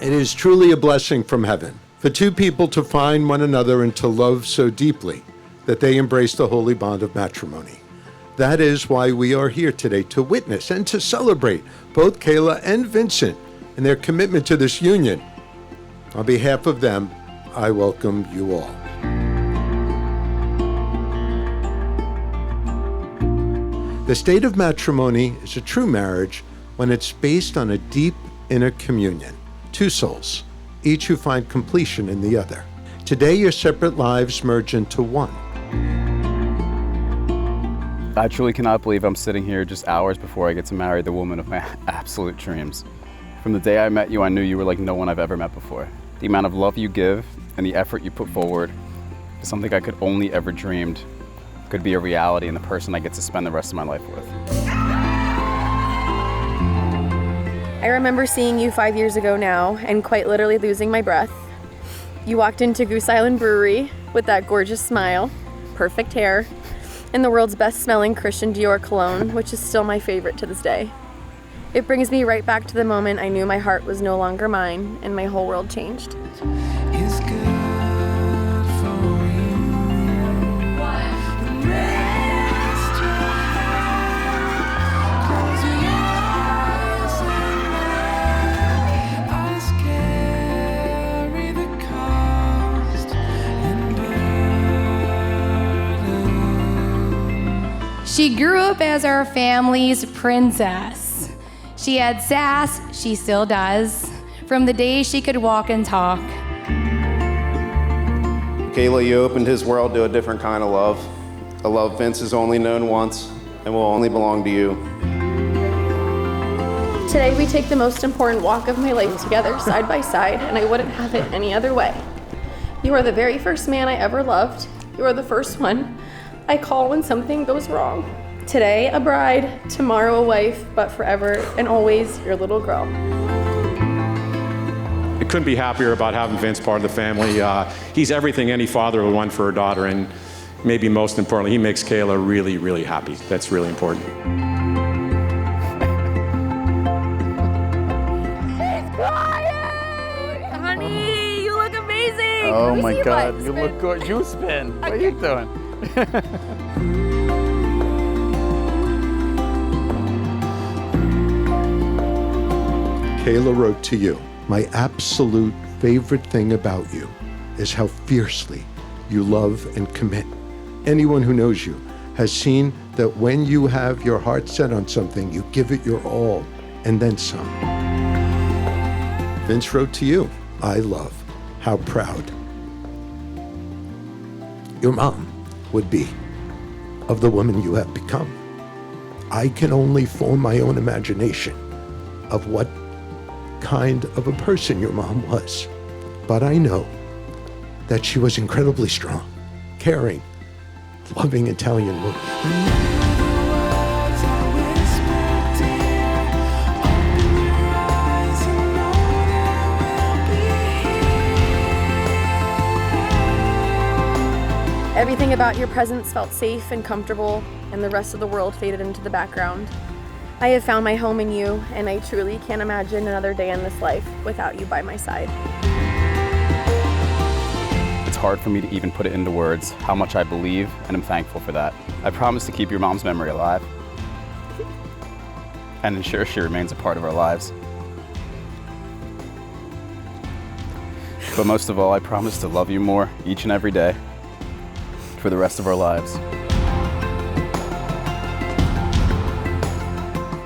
It is truly a blessing from heaven for two people to find one another and to love so deeply that they embrace the holy bond of matrimony. That is why we are here today, to witness and to celebrate both Kayla and Vincent in their commitment to this union. On behalf of them, I welcome you all. The state of matrimony is a true marriage when it's based on a deep inner communion. Two souls, each who find completion in the other. Today, your separate lives merge into one. I truly cannot believe I'm sitting here just hours before I get to marry the woman of my absolute dreams. From the day I met you, I knew you were like no one I've ever met before. The amount of love you give and the effort you put forward is something I could only ever dreamed could be a reality in the person I get to spend the rest of my life with. I remember seeing you 5 years ago now and quite literally losing my breath. You walked into Goose Island Brewery with that gorgeous smile, perfect hair, and the world's best smelling Christian Dior cologne, which is still my favorite to this day. It brings me right back to the moment I knew my heart was no longer mine and my whole world changed. She grew up as our family's princess. She had sass, she still does, from the day she could walk and talk. Kayla, you opened his world to a different kind of love. A love Vince has only known once and will only belong to you. Today we take the most important walk of my life together, side by side, and I wouldn't have it any other way. You are the very first man I ever loved. You are the first one I call when something goes wrong. Today, a bride, tomorrow a wife, but forever and always your little girl. I couldn't be happier about having Vince part of the family. He's everything any father would want for a daughter, and maybe most importantly, he makes Kayla really, really happy. That's really important. He's crying! Honey, you look amazing! Oh my God, you look good. You spin. What are you doing? Kayla wrote to you, "My absolute favorite thing about you is how fiercely you love and commit. Anyone who knows you has seen that when you have your heart set on something, you give it your all and then some." Vince wrote to you, "I love how proud your mom would be of the woman you have become. I can only form my own imagination of what kind of a person your mom was. But I know that she was incredibly strong, caring, loving Italian woman." Everything about your presence felt safe and comfortable, and the rest of the world faded into the background. I have found my home in you, and I truly can't imagine another day in this life without you by my side. It's hard for me to even put it into words how much I believe, and I'm thankful for that. I promise to keep your mom's memory alive and ensure she remains a part of our lives. But most of all, I promise to love you more each and every day for the rest of our lives.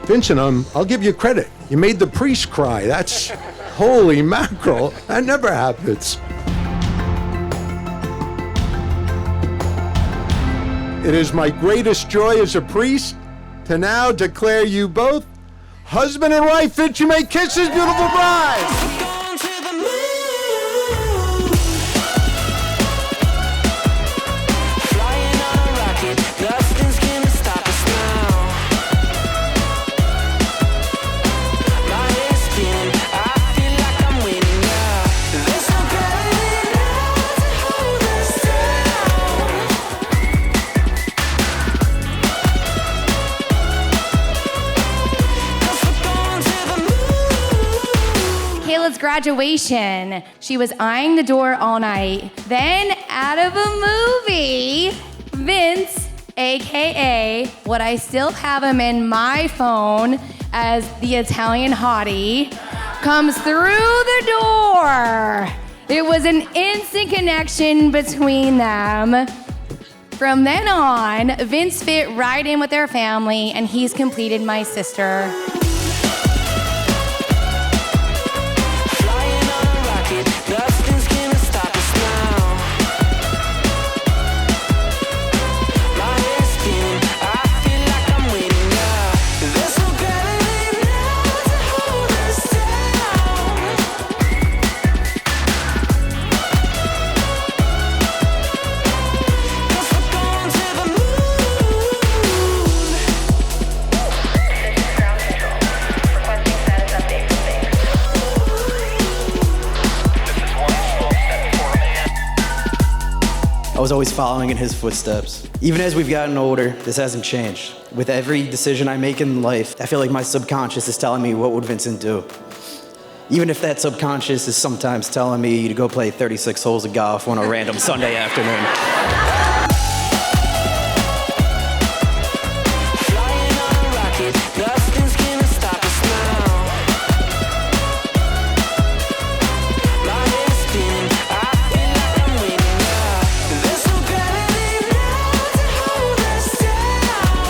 Vincent, I'll give you credit. You made the priest cry. That's holy mackerel. That never happens. It is my greatest joy as a priest to now declare you both husband and wife. Vince, you may kiss his beautiful bride. towards graduation. She was eyeing the door all night. Then, out of a movie, Vince, AKA what I still have him in my phone as the Italian hottie, comes through the door. There was an instant connection between them. From then on, Vince fit right in with their family, and he's completed my sister. Flying on a rocket, nothing's gonna stop us now. My head's spinning, I feel like I'm winning now. There's no gravity now to hold us down. 'Cause we're going to the moon. Ground control. Requesting status update from base. I was always following in his footsteps. Even as we've gotten older, this hasn't changed. With every decision I make in life, I feel like my subconscious is telling me what would Vincent do. Even if that subconscious is sometimes telling me to go play 36 holes of golf on a random Sunday afternoon. Flying on a rocket, nothing's gonna stop us now. My head's spinning, I feel like I'm winning now. There's no gravity now to hold us down.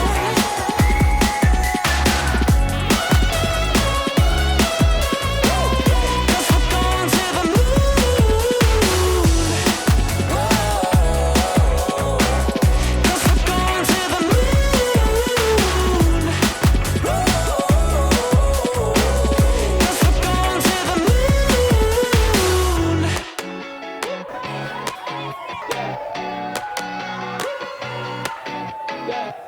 'Cause we're going to the moon. 'Cause we're going to the moon. 'Cause we're going to the moon. Yeah.